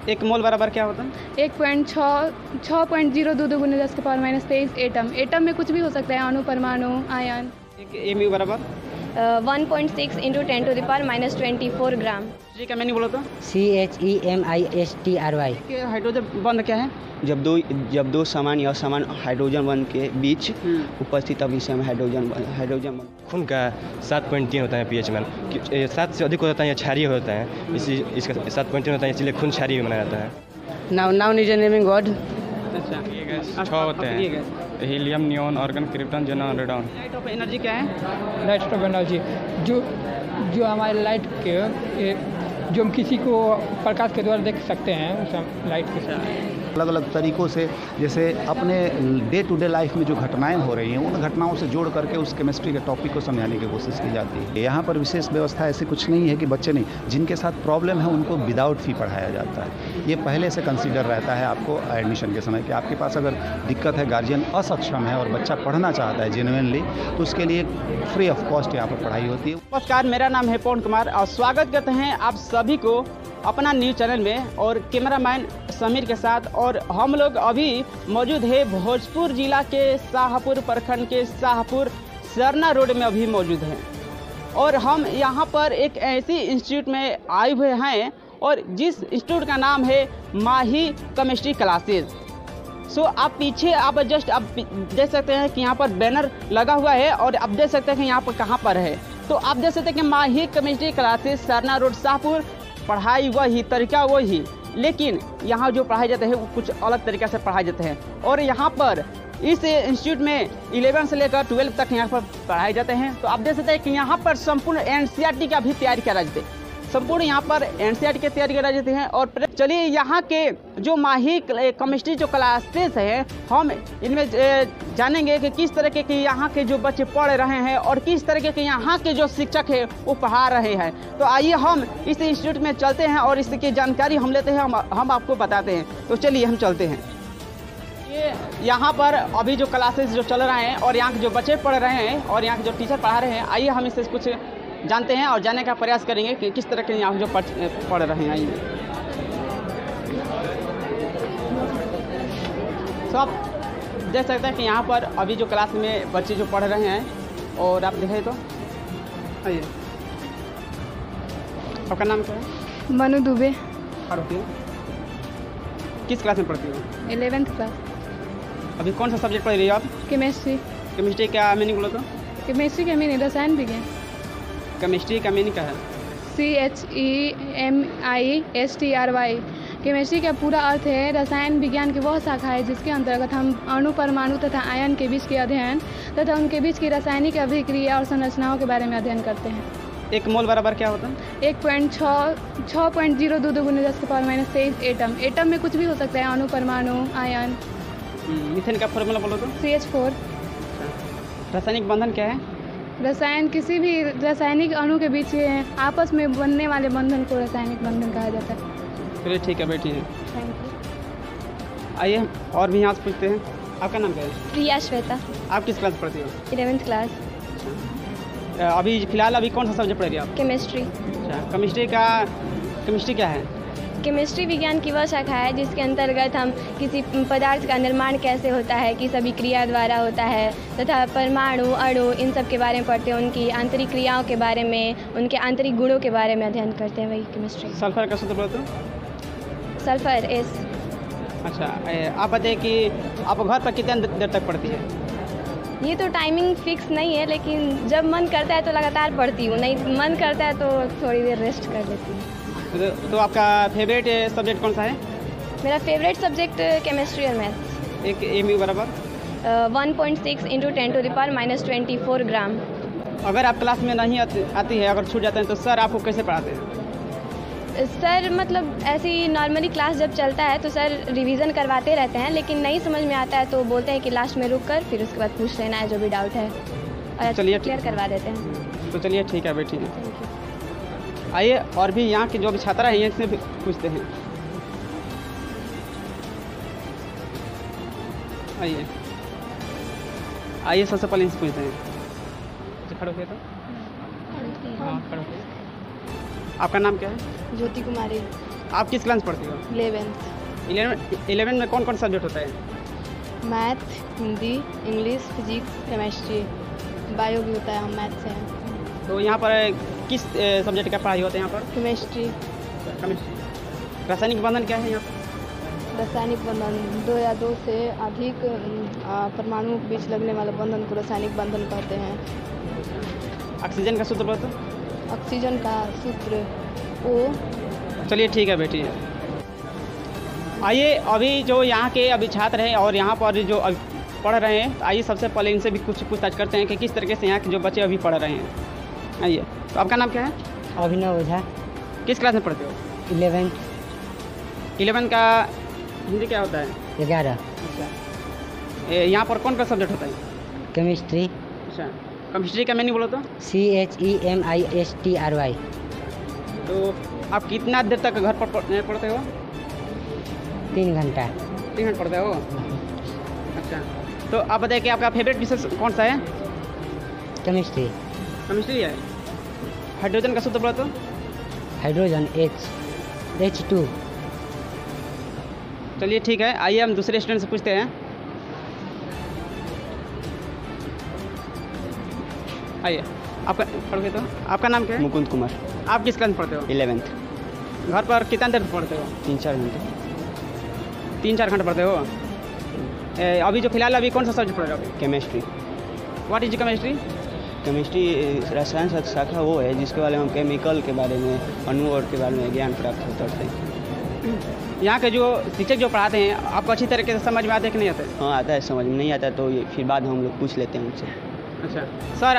एक मोल बराबर क्या होता है? 6.022 × 10⁻23 एटम। एटम में कुछ भी हो सकता है, अणु, परमाणु, आयन। एक एमयू बराबर 1.6 × 10⁻24 ग्राम। जी का मीनिंग बोलो तो? CHEMISTRY। हाइड्रोजन बंध क्या है? जब दो समान या समान हाइड्रोजन बंध के बीच उपस्थित विषय में हाइड्रोजन बंध। खून का 7.3 होता है pH मान, 7 से अधिक होता है या क्षारीय होता है, इसका 7.3 होता है, इसलिए खून क्षारीय माना जाता है। Now need naming god. अच्छा, 6 होते हैं, helium, neon, argon, krypton, xenon, radon. Light of energy क्या है? लाइट ऑफ एनर्जी जो हमारे लाइट के जो हम किसी को प्रकाश के द्वारा देख सकते हैं, उस लाइट के साथ अलग अलग तरीक़ों से, जैसे अपने डे टू डे लाइफ में जो घटनाएं हो रही हैं उन घटनाओं से जोड़ करके उस केमिस्ट्री के टॉपिक को समझाने की कोशिश की जाती है। यहाँ पर विशेष व्यवस्था ऐसी कुछ नहीं है कि बच्चे नहीं, जिनके साथ प्रॉब्लम है उनको विदाउट फ़ी पढ़ाया जाता है। ये पहले से कंसीडर रहता है आपको एडमिशन के समय कि आपके पास अगर दिक्कत है, गार्जियन असक्षम है और बच्चा पढ़ना चाहता है जेन्युइनली, तो उसके लिए फ्री ऑफ कॉस्ट यहाँ पर पढ़ाई होती है। नमस्कार, मेरा नाम है पवन कुमार और स्वागत करते हैं आप सभी को अपना न्यूज़ चैनल में और कैमरामैन समीर के साथ। और हम लोग अभी मौजूद है भोजपुर जिला के शाहपुर प्रखंड के शाहपुर सरना रोड में अभी मौजूद हैं और हम यहाँ पर एक ऐसी इंस्टीट्यूट में आए हुए हैं और जिस इंस्टीट्यूट का नाम है माही केमिस्ट्री क्लासेज। सो आप पीछे आप जस्ट आप देख सकते हैं कि यहाँ पर बैनर लगा हुआ है और आप देख सकते हैं कि यहाँ पर कहाँ पर है। तो आप देख सकते हैं कि Mahi chemistry classes Sarna road Shahpur. पढ़ाई वही, तरीका वही, लेकिन यहाँ जो पढ़ाई जाते हैं वो कुछ अलग तरीक़े से पढ़ाई जाते हैं। और यहाँ पर इस इंस्टीट्यूट में 11 से लेकर 12 तक यहाँ पर पढ़ाई जाते हैं। तो आप देख सकते हैं कि यहाँ पर संपूर्ण NCERT का भी तैयारी करा जाते हैं, संपूर्ण यहाँ पर NCERT की तैयारी करा जाते हैं। और चलिए यहाँ के जो माही केमिस्ट्री जो क्लासेस हैं हम इनमें जानेंगे कि किस तरह के यहाँ के जो बच्चे पढ़ रहे हैं और किस तरह के यहाँ के जो शिक्षक हैं वो पढ़ा रहे हैं। तो आइए हम इस इंस्टीट्यूट में चलते हैं और इसकी जानकारी हम लेते हैं, हम आपको बताते हैं। तो चलिए हम चलते हैं। ये यहाँ पर अभी जो क्लासेस जो चल रहे हैं और यहाँ के जो बच्चे पढ़ रहे हैं और यहाँ के जो टीचर पढ़ा रहे हैं, आइए हम इससे कुछ जानते हैं और जानने का प्रयास करेंगे कि किस तरह के यहाँ जो पढ़ रहे हैं। आइए तो आप देख सकते हैं कि यहाँ पर अभी जो क्लास में बच्चे जो पढ़ रहे हैं और आप देखें तो आइए। आपका नाम क्या है? मनु दुबे। किस क्लास में पढ़ती हो? 11th class. अभी कौन सा सब्जेक्ट पढ़ रही हो आप? केमिस्ट्री। केमिस्ट्री का मीनिंग बोलो तो? केमिस्ट्री का मीनिंग रसायन विज्ञान। केमिस्ट्री का मीनिंग क्या है? CHEMISTRY। केमिस्ट्री का पूरा अर्थ है रसायन विज्ञान की वह शाखा है जिसके अंतर्गत हम अणु, परमाणु तथा आयन के बीच के अध्ययन तथा उनके बीच की रासायनिक अभिक्रिया और संरचनाओं के बारे में अध्ययन करते हैं। एक मोल बराबर क्या होता है? 6.022 × 10⁻23 एटम। एटम में कुछ भी हो सकता है, अणु, परमाणु, आयन। मीथेन का फॉर्मूला बोलो तो? CH4। रासायनिक बंधन क्या है? रसायन किसी भी रासायनिक अणु के बीच आपस में बनने वाले बंधन को रासायनिक बंधन कहा जाता है। चलिए ठीक है, बैठिए। Thank you. आइए और भी यहाँ से पूछते हैं। आपका नाम क्या है? प्रिया श्वेता। आप किस क्लास पढ़ती हो? 11th class. अभी फिलहाल अभी कौन सा सब्जेक्ट पढ़ रही हो आप? केमिस्ट्री। अच्छा, केमिस्ट्री क्या है? केमिस्ट्री विज्ञान की वह शाखा है जिसके अंतर्गत हम किसी पदार्थ का निर्माण कैसे होता है, किस अभिक्रिया द्वारा होता है तथा परमाणु, अणु, इन सब के बारे में पढ़ते हैं, उनकी आंतरिक क्रियाओं के बारे में, उनके आंतरिक गुणों के बारे में अध्ययन करते हैं। वही केमिस्ट्री। सल्फर का सूत्र बोलते हो? Sulphur S। अच्छा, आप बताइए कि आप घर पर कितने देर तक पढ़ती है? ये तो टाइमिंग फिक्स नहीं है, लेकिन जब मन करता है तो लगातार पढ़ती हूँ, नहीं मन करता है तो थोड़ी देर रेस्ट कर लेती हूँ। तो आपका फेवरेट सब्जेक्ट कौन सा है? मेरा फेवरेट सब्जेक्ट केमिस्ट्री और मैथ्स। एक एमयू बराबर 1.6 × 10⁻24 ग्राम। अगर आप क्लास में नहीं आती है, अगर छूट जाते हैं तो सर आपको कैसे पढ़ाते हैं? सर मतलब ऐसी नॉर्मली क्लास जब चलता है तो सर रिवीजन करवाते रहते हैं, लेकिन नहीं समझ में आता है तो बोलते हैं कि लास्ट में रुक कर फिर उसके बाद पूछ लेना है जो भी डाउट है, और चलिए क्लियर करवा देते हैं। तो चलिए ठीक है, बैठिए। आइए और भी यहाँ के जो भी छात्रा हैं इनसे पूछते हैं। आइए सबसे पहले इनसे पूछते हैं। खड़े हो तो? हाँ, खड़े हो। आपका नाम क्या है? ज्योति कुमारी। आप किस क्लास पढ़ते हो? 11th। 11 में कौन कौन सब्जेक्ट होता है? Math, Hindi, English, physics, chemistry, bio भी होता है। हम मैथ से हैं। तो यहाँ पर किस सब्जेक्ट का पढ़ाई होता है यहाँ पर? केमिस्ट्री। केमिस्ट्री। रासायनिक बंधन क्या है यहाँ पर? रासायनिक बंधन 2 या 2 से अधिक परमाणु के बीच लगने वाले बंधन को रासायनिक बंधन कहते हैं। ऑक्सीजन का सूत्र बताओ। ऑक्सीजन का सूत्र O। चलिए ठीक है बेटी। आइए अभी जो यहाँ के अभी छात्र हैं और यहाँ पर जो अभी पढ़ रहे हैं, तो आइए सबसे पहले इनसे भी कुछ पूछताछ करते हैं कि किस तरीके से यहाँ के जो बच्चे अभी पढ़ रहे हैं। आइए, तो आपका नाम क्या है? अभिनव ओझा। किस क्लास में पढ़ते हो? 11th। 11 का हिंदी क्या होता है? 11। अच्छा, यहाँ पर कौन सा सब्जेक्ट होता है? केमिस्ट्री। अच्छा, केमिस्ट्री का मैंने बोला तो? CHEMISTRY। तो आप कितना देर तक घर पर पढ़ते हो? 3 घंटा। 3 घंटे पढ़ते हो? अच्छा, तो आप बताइए कि आपका फेवरेट विषय कौन सा है? केमिस्ट्री। केमिस्ट्री है। हाइड्रोजन का सूत्र बोला तो? Hydrogen H2। चलिए ठीक है, आइए हम दूसरे स्टूडेंट से पूछते हैं। आइए, आपका पढ़ोगे तो आपका नाम क्या है? मुकुंद कुमार। आप किस क्लास में पढ़ते हो? 11th। घर पर कितना देर पढ़ते हो? 3-4 घंटे। 3-4 घंटे पढ़ते हो? अभी जो फिलहाल अभी कौन सा सब्जेक्ट पढ़ रहे हो? Chemistry. What is chemistry? Chemistry रसायन शाखा वो है जिसके बारे में हम केमिकल के बारे में, अणु और के बारे में ज्ञान प्राप्त करते हैं। यहाँ के जो शिक्षक जो पढ़ाते हैं आपको अच्छी तरीके से समझ में आता है कि नहीं आता है? हाँ, आता है, समझ में नहीं आता तो ये फिर बाद हम लोग पूछ लेते हैं उनसे। अच्छा सर,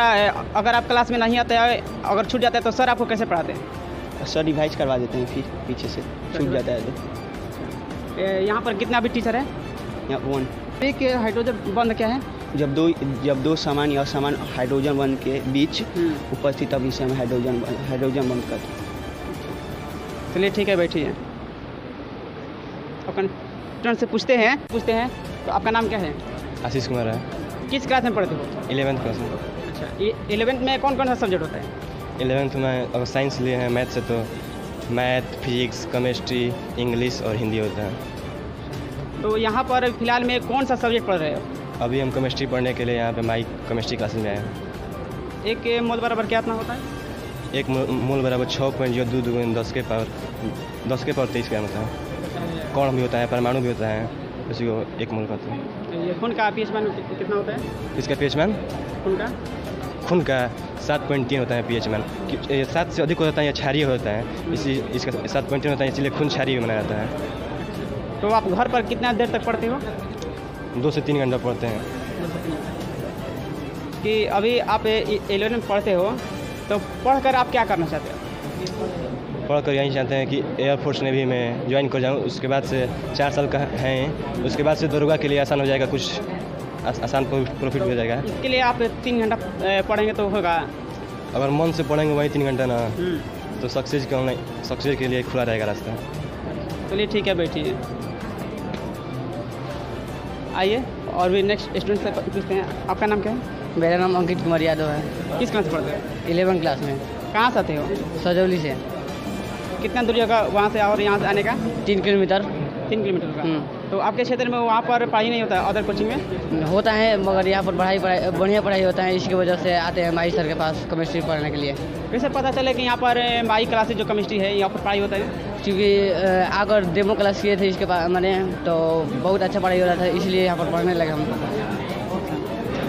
अगर आप क्लास में नहीं आते हैं, अगर छूट जाता है तो सर आपको कैसे पढ़ाते हैं? सर रिवाइज करवा देते हैं, फिर पीछे से छूट जाता है तो। यहाँ पर कितना भी टीचर है? यहाँ 1। एक हाइड्रोजन बंध क्या है? जब दो समान या असमान हाइड्रोजन बंध के बीच उपस्थित विषय में हाइड्रोजन बंध करते हैं। चलिए ठीक है, बैठिए। अपन स्टूडेंट से पूछते हैं तो आपका नाम क्या है? आशीष कुमार है। किस क्लास में पढ़ते हो? 11th क्लास में। अच्छा, 11th में कौन कौन सा सब्जेक्ट होता है? 11th में अगर साइंस लिए हैं मैथ से तो मैथ, फिजिक्स, केमिस्ट्री, इंग्लिश और हिंदी होता है। तो यहाँ पर फिलहाल में कौन सा सब्जेक्ट पढ़ रहे हो? अभी हम केमिस्ट्री पढ़ने के लिए यहाँ पे माई केमिस्ट्री क्लासेस में आए हैं। एक मोल बराबर क्या इतना होता है? एक मोल बराबर 6.02 10 के पावर 23 ग्राम होता है। कौन भी होता है, परमाणु भी होता है, उसी को 1 मोल कहते हैं। ये खून का pH मान कितना होता है? इसका pH मान? खून का 7.3 होता है pH मान। 7 से अधिक होता है या क्षारीय होता है, इसका 7.3 होता है, इसीलिए खून क्षारीय माना जाता है। तो आप घर पर कितना देर तक पढ़ते हो? 2 से 3 घंटा पढ़ते हैं। कि अभी आप 11 में पढ़ते हो तो पढ़कर आप क्या करना चाहते हो? पढ़कर यही चाहते हैं कि एयरफोर्स नेवी में ज्वाइन कर जाऊँ। उसके बाद से 4 साल का हैं, उसके बाद से दरोगा के लिए आसान हो जाएगा, कुछ आसान प्रॉफिट हो जाएगा। इसके लिए आप 3 घंटा पढ़ेंगे तो होगा? अगर मन से पढ़ेंगे वही 3 घंटा ना, तो सक्सेस के लिए खुला रहेगा रास्ता। चलिए ठीक है, बैठिए। आइए और भी नेक्स्ट स्टूडेंट से पूछते हैं। आपका नाम क्या है? मेरा नाम अंकित कुमार यादव है। किस क्लास पढ़ते हो? 11 क्लास में। कहाँ से आते हो? सजौली से। कितना दूरी होगा वहाँ से और यहाँ से आने का? 3 किलोमीटर। 3 किलोमीटर होगा। तो आपके क्षेत्र में वहाँ पर पढ़ाई नहीं होता है? अदर कोचिंग में होता है, मगर यहाँ पर बढ़िया पढ़ाई होता है। इसकी वजह से आते हैं माई सर के पास केमिस्ट्री पढ़ने के लिए। कैसे पता चले कि यहाँ पर माई क्लासेज जो केमिस्ट्री है यहाँ पर पढ़ाई होता है? क्योंकि अगर डेमो क्लास किए थे इसके पास मैंने, तो बहुत अच्छा पढ़ाई हो रहा था, इसलिए यहाँ पर पढ़ने लगे हम।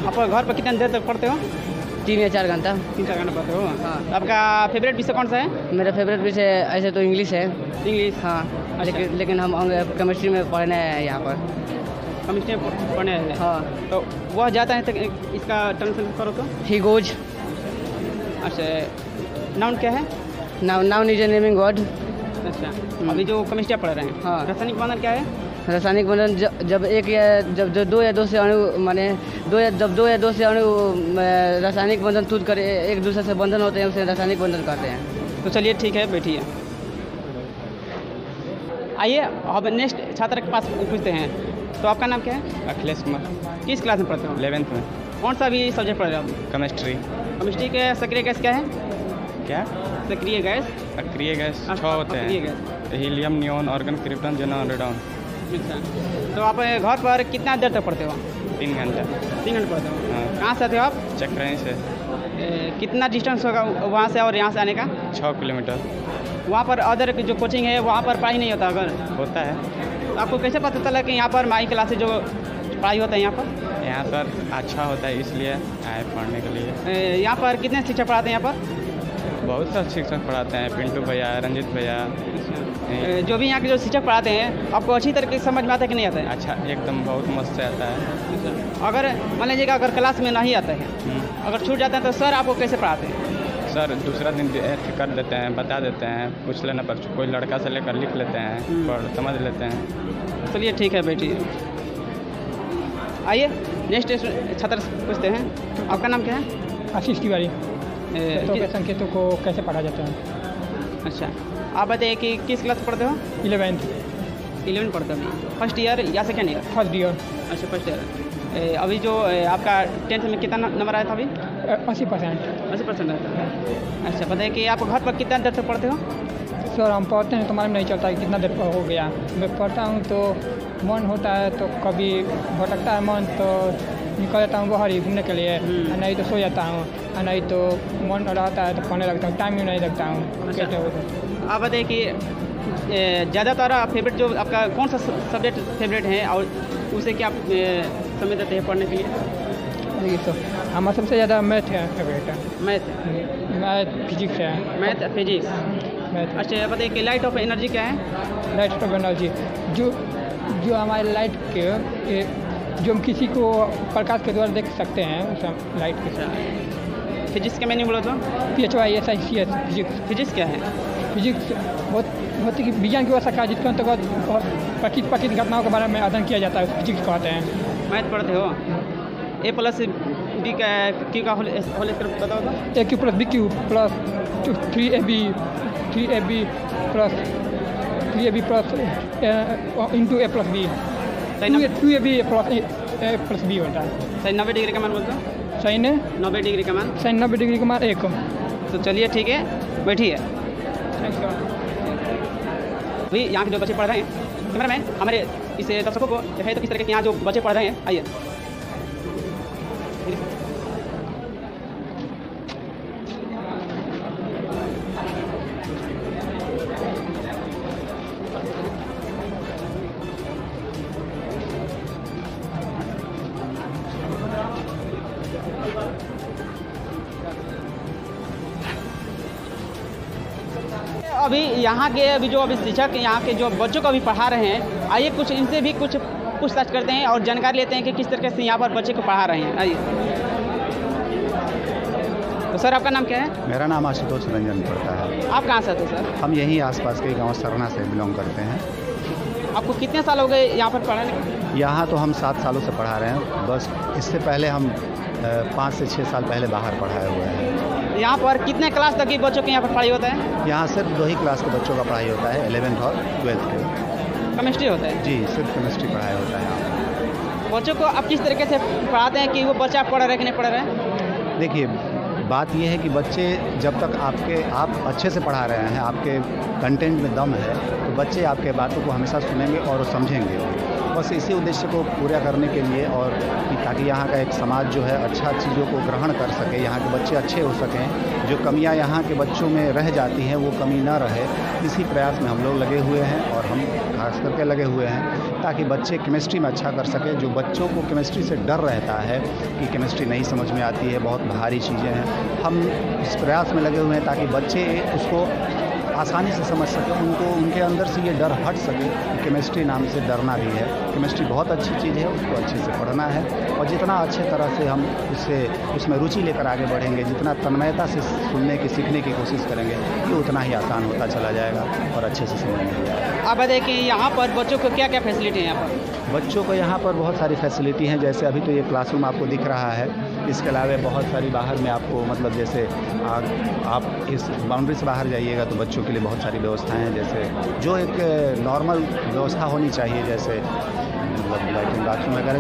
आप घर पर कितनी देर तक पढ़ते हो? 3 या 4 घंटा। 3-4 घंटा पढ़ते हो? हाँ। आपका फेवरेट विषय कौन सा है? मेरा फेवरेट विषय ऐसे तो इंग्लिश है। इंग्लिश? हाँ। लेकिन हम केमिस्ट्री में पढ़ने आए हैं यहाँ पर। केमिस्ट्री में पढ़ने आए हैं? हाँ। तो वह जाता है तो इसका ट्रांसलेशन करो तो? He goes. अच्छा, नाउन क्या है? Noun is a naming word. अच्छा, अभी जो केमिस्ट्री पढ़ रहे हैं, हाँ। रासायनिक बंधन क्या है? रासायनिक बंधन जब 2 या 2 से अणु माने 2 या 2 से अणु रासायनिक बंधन टूट कर एक दूसरे से बंधन होते हैं, उसे रासायनिक बंधन कहते हैं। तो चलिए ठीक है, बैठिए। आइए अब नेक्स्ट छात्र के पास पूछते हैं। तो आपका नाम क्या है? अखिलेश कुमार। किस क्लास में पढ़ते हो? 11th में। कौन सा भी सब्जेक्ट पढ़ रहे हो? केमिस्ट्री। केमिस्ट्री के सक्रिय गैस क्या है? क्या? सक्रिय गैस? अक्रिय गैस 6 होते हैं। सक्रिय gas helium, neon, organ, krypton, xenon, radon. अच्छा, तो आप घर पर कितना देर तक पढ़ते हो? 3 घंटा। 3 घंटे पढ़ते हो? हाँ। कहाँ से आते हो आप? चक्राई से। कितना डिस्टेंस होगा वहाँ से और यहाँ से आने का? 6 किलोमीटर। वहाँ पर अदर जो कोचिंग है वहाँ पर पढ़ाई नहीं होता? अगर होता है तो आपको कैसे पता चला कि यहाँ पर माई क्लासेज जो पढ़ाई होता है यहाँ पर? यहाँ सर अच्छा होता है इसलिए आए पढ़ने के लिए। यहाँ पर कितने शिक्षक पढ़ाते हैं यहाँ पर? बहुत सारे शिक्षक पढ़ाते हैं, पिंटू भैया, रंजित भैया। जो भी यहाँ के जो शिक्षक पढ़ाते हैं आपको अच्छी तरीके से समझ में आता है कि नहीं आता है? अच्छा, एकदम बहुत मस्त से आता है। अगर मान लीजिएगा अगर क्लास में नहीं आता है, अगर छूट जाता है तो सर आपको कैसे पढ़ाते हैं? सर दूसरा दिन कर देते हैं, बता देते हैं, पूछ लेना पर कोई लड़का से लेकर लिख लेते हैं, पढ़ समझ लेते हैं। चलिए ठीक है बेटी। आइए नेक्स्ट छात्र पूछते हैं, आपका नाम क्या है? आशीष तिवारी। तो संकेतों को कैसे पढ़ा जाता है? अच्छा, आप बताइए कि किस क्लास पढ़ते हो? 11th पढ़ते हो? फर्स्ट ईयर या सेकेंड ईयर? First year. अच्छा, फर्स्ट ईयर। अभी जो आपका 10th में कितना नंबर आया था अभी? 80%। 80% आया था। अच्छा, बताइए कि आप घर पर कितना देर तक पढ़ते हो? सर हम पढ़ते हैं तो मालूम नहीं चलता कि कितना देर हो गया। मैं पढ़ता हूँ तो मन होता है तो कभी भटकता है मन तो निकल जाता हूँ बाहर ही घूमने के लिए, नहीं तो सो जाता हूँ, नहीं तो मन रहता है तो पढ़ने लगता हूँ, टाइम ही नहीं लगता हूँ। अच्छा, आप बताइए कि ज़्यादातर फेवरेट जो आपका कौन सा सब्जेक्ट फेवरेट है और उसे क्या आप समय देते हैं पढ़ने के लिए? देखिए तो हमारा सबसे ज़्यादा मैथ है फेवरेट है। मैथ फिजिक्स है। Math physics. अच्छा, बताइए कि लाइट ऑफ एनर्जी क्या है? लाइट ऑफ एनर्जी जो हमारे लाइट के जो हम किसी को प्रकाश के द्वारा देख सकते हैं उस लाइट के। फिजिक्स के मैंने बोला तो PHYSICS फिजिक्स क्या है? फिजिक्स बहुत ही विज्ञान की वह शाखा है जिसके अंतर्गत प्रकृति घटनाओं के बारे में अध्ययन किया जाता है, फिजिक्स कहते हैं। मैथ पढ़ते हो? A+B का क्यू का होल स्क्वायर बताओ तो? AQ + BQ + 3AB plus into A plus B, 2AB plus B होता है। साइन 90 डिग्री का मान बोलते हो? साइन 90 डिग्री का मान? साइन 90 डिग्री का मान 1। तो चलिए ठीक है, बैठिए। अभी यहाँ के जो बच्चे पढ़ रहे हैं, कैमरा मैन हमारे इस दर्शकों को दिखाइए तो किस तरह के यहाँ जो बच्चे पढ़ रहे हैं। आइए। अभी यहाँ के अभी शिक्षक यहाँ के जो बच्चों को अभी पढ़ा रहे हैं, आइए कुछ इनसे भी कुछ पूछताछ करते हैं और जानकारी लेते हैं कि किस तरीके से यहाँ पर बच्चे को पढ़ा रहे हैं। आइए। तो सर आपका नाम क्या है? मेरा नाम आशुतोष रंजन पड़ता है। आप कहाँ से आते हैं सर? हम यहीं आसपास के गांव सरना से बिलोंग करते हैं। आपको कितने साल हो गए यहाँ पर पढ़ाने? यहाँ तो हम 7 सालों से पढ़ा रहे हैं। बस इससे पहले हम 5 से 6 साल पहले बाहर पढ़ाए हुए हैं। यहाँ पर कितने क्लास तक के बच्चों के यहाँ पर पढ़ाई होता है? यहाँ सिर्फ 2 ही क्लास के बच्चों का पढ़ाई होता है, 11th और 12th के। केमिस्ट्री होता है? जी, सिर्फ केमिस्ट्री पढ़ाई होता है यहाँ। बच्चों को आप किस तरीके से पढ़ाते हैं कि वो बच्चा पढ़ रहे कि नहीं पढ़ रहे? देखिए, बात यह है कि बच्चे जब तक आप अच्छे से पढ़ा रहे हैं, आपके कंटेंट में दम है, तो बच्चे आपके बातों को हमेशा सुनेंगे और समझेंगे। बस इसी उद्देश्य को पूरा करने के लिए और ताकि यहाँ का एक समाज जो है अच्छा चीज़ों को ग्रहण कर सके, यहाँ के बच्चे अच्छे हो सकें, जो कमियाँ यहाँ के बच्चों में रह जाती हैं वो कमी ना रहे, इसी प्रयास में हम लोग लगे हुए हैं और हम खास करके लगे हुए हैं ताकि बच्चे केमिस्ट्री में अच्छा कर सकें। जो बच्चों को केमिस्ट्री से डर रहता है कि केमिस्ट्री नहीं समझ में आती है, बहुत भारी चीज़ें हैं, हम इस प्रयास में लगे हुए हैं ताकि बच्चे उसको आसानी से समझ सकें, उनके अंदर से ये डर हट सके कि केमिस्ट्री नाम से डरना भी है। केमिस्ट्री बहुत अच्छी चीज़ है, उसको अच्छे से पढ़ना है और जितना अच्छे तरह से हम उसमें रुचि लेकर आगे बढ़ेंगे, जितना तन्मयता से सुनने की सीखने की कोशिश करेंगे, ये उतना ही आसान होता चला जाएगा और अच्छे से समझ में आएगा। आप बताइए कि यहाँ पर बच्चों को क्या क्या फैसिलिटी है? यहाँ पर बच्चों को यहाँ पर बहुत सारी फैसिलिटी हैं। जैसे अभी तो ये क्लासरूम आपको दिख रहा है, इसके अलावा बहुत सारी बाहर में आपको मतलब जैसे आप इस बाउंड्री से बाहर जाइएगा तो बच्चों के लिए बहुत सारी व्यवस्थाएं हैं, जैसे जो एक नॉर्मल व्यवस्था होनी चाहिए, जैसे मतलब लैट्रिन बाथरूम वगैरह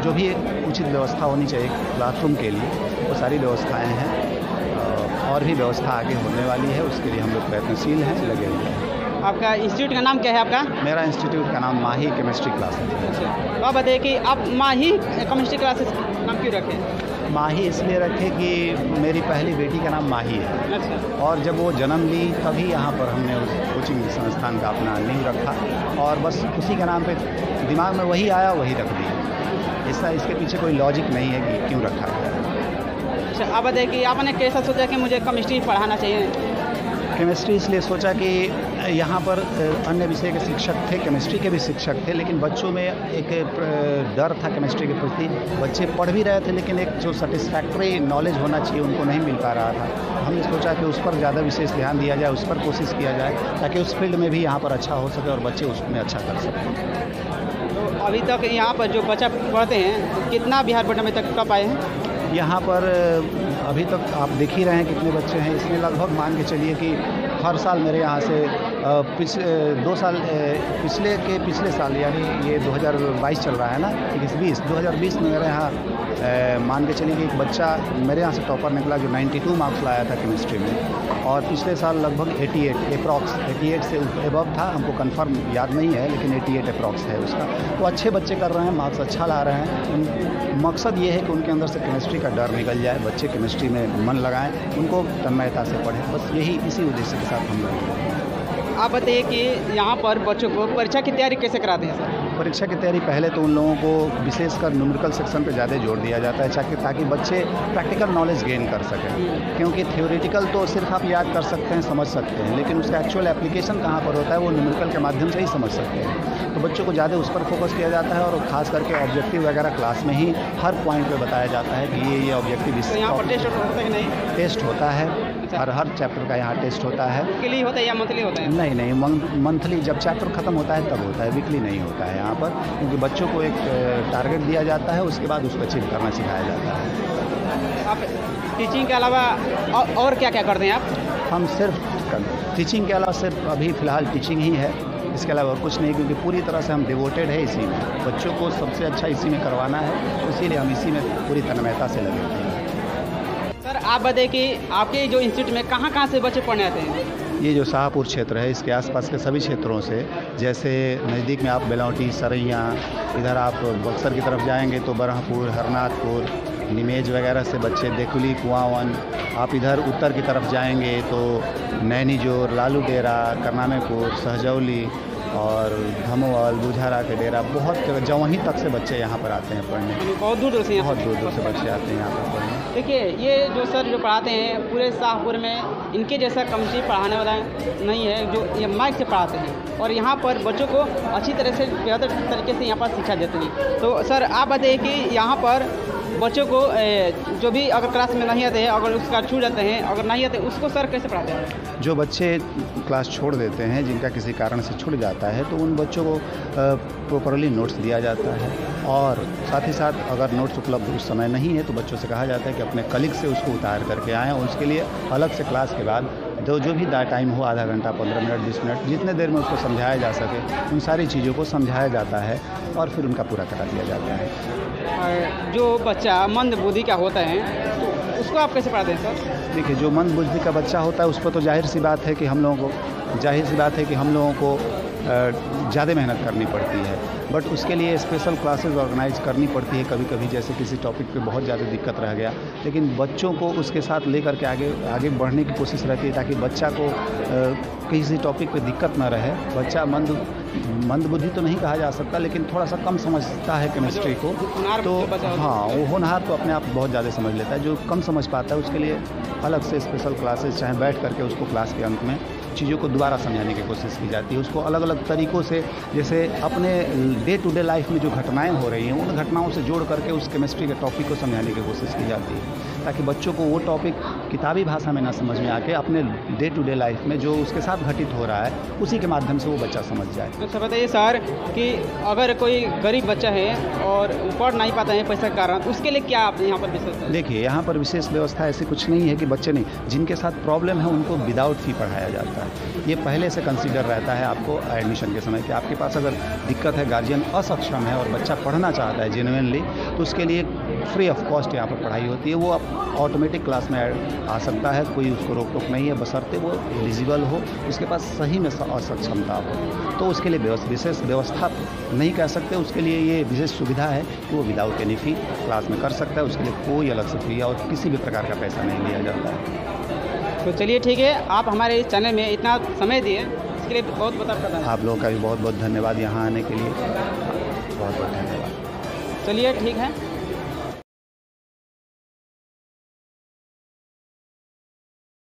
जो भी उचित व्यवस्था होनी चाहिए क्लासरूम के लिए, वो सारी व्यवस्थाएं हैं और भी व्यवस्था आगे होने वाली है, उसके लिए हम लोग प्रयत्नशील हैं, लगे हुए हैं। आपका इंस्टीट्यूट का नाम क्या है आपका? मेरा इंस्टीट्यूट का नाम माही केमिस्ट्री क्लास है। तो आप बताइए कि आप माही केमिस्ट्री क्लासेस नाम क्यों रखें? माही इसलिए रखे कि मेरी पहली बेटी का नाम माही है। अच्छा। और जब वो जन्म ली तभी यहाँ पर हमने उस कोचिंग संस्थान का अपना नींव रखा और बस उसी के नाम पे दिमाग में वही आया वही रख दिया। ऐसा इसके पीछे कोई लॉजिक नहीं है कि क्यों रखा गया। अच्छा, आप बताइए कि आपने कैसा सोचा कि मुझे केमिस्ट्री पढ़ाना चाहिए? केमिस्ट्री इसलिए सोचा कि यहाँ पर अन्य विषय के शिक्षक थे, केमिस्ट्री के भी शिक्षक थे, लेकिन बच्चों में एक डर था केमिस्ट्री के प्रति। बच्चे पढ़ भी रहे थे लेकिन एक जो सेटिस्फैक्ट्री नॉलेज होना चाहिए उनको नहीं मिल पा रहा था। हमने सोचा कि उस पर ज़्यादा विशेष ध्यान दिया जाए, उस पर कोशिश किया जाए ताकि उस फील्ड में भी यहाँ पर अच्छा हो सके और बच्चे उसमें अच्छा कर सकें। तो अभी तक यहाँ पर जो बच्चा पढ़ते हैं कितना बिहार बोर्ड में तक कब आए हैं? यहाँ पर अभी तक आप देख ही रहे हैं कितने बच्चे हैं। इसमें लगभग मान के चलिए कि हर साल मेरे यहाँ से पिछले साल यानी ये 2022 चल रहा है ना, 2020 में मेरे यहाँ मान के चलिए कि एक बच्चा मेरे यहाँ से टॉपर निकला जो 92 मार्क्स लाया था केमिस्ट्री में। और पिछले साल लगभग 88 से एबव था, हमको कंफर्म याद नहीं है लेकिन 88 अप्रॉक्स है उसका। तो अच्छे बच्चे कर रहे हैं, मार्क्स अच्छा ला रहे हैं। मकसद ये है कि उनके अंदर से केमिस्ट्री का डर निकल जाए, बच्चे केमिस्ट्री में मन लगाएं, उनको तन्मयता से पढ़ें। बस इसी उद्देश्य के साथ हम लोग। आप बताइए कि यहाँ पर बच्चों को परीक्षा की तैयारी कैसे कराते हैं सर? परीक्षा की तैयारी पहले तो उन लोगों को विशेषकर न्यूमेरिकल सेक्शन पे ज़्यादा जोर दिया जाता है ताकि बच्चे प्रैक्टिकल नॉलेज गेन कर सकें। क्योंकि थ्योरेटिकल तो सिर्फ आप याद कर सकते हैं, समझ सकते हैं, लेकिन उसका एक्चुअल एप्लीकेशन कहाँ पर होता है वो न्यूमेरिकल के माध्यम से ही समझ सकते हैं। तो बच्चों को ज़्यादा उस पर फोकस किया जाता है और ख़ास करके ऑब्जेक्टिव वगैरह क्लास में ही हर पॉइंट पर बताया जाता है कि ये ऑब्जेक्टिव टेस्ट होता है और हर चैप्टर का यहाँ टेस्ट होता है। वीकली होता है या मंथली होता है? नहीं, मंथली जब चैप्टर ख़त्म होता है तब होता है, वीकली नहीं होता है यहाँ पर। क्योंकि बच्चों को एक टारगेट दिया जाता है, उसके बाद उसको अचीव करना सिखाया जाता है। आप टीचिंग के अलावा और क्या क्या करते हैं आप? हम सिर्फ टीचिंग के अलावा सिर्फ अभी फ़िलहाल टीचिंग ही है, इसके अलावा और कुछ नहीं, क्योंकि पूरी तरह से हम डिवोटेड है इसी में। बच्चों को सबसे अच्छा इसी में करवाना है, इसीलिए हम इसी में पूरी तन्मयता से लगे हुए हैं। सर आप बताइए कि आपके जो इंस्टीट्यूट में कहाँ से बच्चे पढ़ने आते हैं? ये जो शाहपुर क्षेत्र है इसके आसपास के सभी क्षेत्रों से, जैसे नज़दीक में आप बेलौटी, सरैया, इधर आप बक्सर की तरफ जाएंगे तो बरहपुर, हरनाथपुर, निमेज वगैरह से बच्चे, देकुली, कुआवन। आप इधर उत्तर की तरफ जाएंगे तो नैनीजोर, लालू डेरा, करनामेपुर, सहजौली और धमोवल, बुझारा के डेरा, बहुत जवहीं तक से बच्चे यहाँ पर आते हैं पढ़ने। बहुत दूर से बच्चे आते हैं यहाँ पर पढ़ने। देखिए ये जो सर जो पढ़ाते हैं पूरे शाहपुर में इनके जैसा केमिस्ट्री पढ़ाने वाला नहीं है जो ये माइक से पढ़ाते हैं और यहाँ पर बच्चों को अच्छी तरह से बेहतर तरीके से यहाँ पर शिक्षा देते हैं। तो सर आप बताइए कि यहाँ पर बच्चों को जो भी अगर क्लास में नहीं आते हैं, अगर उसका छूट जाते हैं, अगर नहीं आते उसको सर कैसे पढ़ाते हैं? जो बच्चे क्लास छोड़ देते हैं, जिनका किसी कारण से छूट जाता है, तो उन बच्चों को प्रॉपरली नोट्स दिया जाता है और साथ ही साथ अगर नोट्स उपलब्ध उस समय नहीं है तो बच्चों से कहा जाता है कि अपने कलीग से उसको उतार करके आएँ। उसके लिए अलग से क्लास के बाद जो भी टाइम हो, आधा घंटा, 15 मिनट, 20 मिनट, जितने देर में उसको समझाया जा सके उन सारी चीज़ों को समझाया जाता है और फिर उनका पूरा करा दिया जाता है। जो बच्चा मंद बुद्धि का होता है तो उसको आप कैसे पढ़ाते हैं सर? देखिए, जो मंद बुद्धि का बच्चा होता है उस पर तो जाहिर सी बात है कि हम लोगों को ज़्यादा मेहनत करनी पड़ती है, बट उसके लिए स्पेशल क्लासेस ऑर्गेनाइज करनी पड़ती है कभी कभी। जैसे किसी टॉपिक पे बहुत ज़्यादा दिक्कत रह गया, लेकिन बच्चों को उसके साथ लेकर के आगे बढ़ने की कोशिश रहती है ताकि बच्चा को किसी टॉपिक पे दिक्कत ना रहे। बच्चा मंद बुद्धि तो नहीं कहा जा सकता, लेकिन थोड़ा सा कम समझता है केमिस्ट्री को, तो हाँ, वो होनहार तो अपने आप बहुत ज़्यादा समझ लेता है। जो कम समझ पाता है उसके लिए अलग से स्पेशल क्लासेस, चाहे बैठ करके उसको क्लास के अंत में चीज़ों को दोबारा समझाने की कोशिश की जाती है। उसको अलग अलग तरीक़ों से, जैसे अपने डे टू डे लाइफ में जो घटनाएं हो रही हैं उन घटनाओं से जोड़ करके उस केमिस्ट्री के टॉपिक को समझाने की कोशिश की जाती है, ताकि बच्चों को वो टॉपिक किताबी भाषा में ना समझ में आके अपने डे टू डे लाइफ में जो उसके साथ घटित हो रहा है उसी के माध्यम से वो बच्चा समझ जाए। अच्छा बताइए सर कि अगर कोई गरीब बच्चा है और पढ़ नहीं पाता है पैसे के कारण, तो उसके लिए क्या आप यहाँ पर विशेष? देखिए, यहाँ पर विशेष व्यवस्था ऐसी कुछ नहीं है कि बच्चे नहीं, जिनके साथ प्रॉब्लम है उनको विदाउट फी पढ़ाया जाता है। ये पहले से कंसीडर रहता है आपको एडमिशन के समय कि आपके पास अगर दिक्कत है, गार्जियन असक्षम है और बच्चा पढ़ना चाहता है जेन्युइनली, तो उसके लिए फ्री ऑफ कॉस्ट यहाँ पर पढ़ाई होती है। वो ऑटोमेटिक क्लास में आ सकता है, कोई उसको रोक टोक नहीं है, बशर्ते वो एलिजिबल हो, उसके पास सही में असक्षमता हो। तो उसके लिए विशेष व्यवस्था नहीं कह सकते, उसके लिए ये विशेष सुविधा है कि वो विदाउट एनी फी क्लास में कर सकता है। उसके लिए कोई अलग से फी और किसी भी प्रकार का पैसा नहीं लिया जाता है। तो चलिए ठीक है, आप हमारे इस चैनल में इतना समय दिए, इसके लिए बहुत बहुत आपका धन्यवाद। आप लोगों का भी बहुत बहुत धन्यवाद यहाँ आने के लिए, बहुत बहुत धन्यवाद। चलिए ठीक है।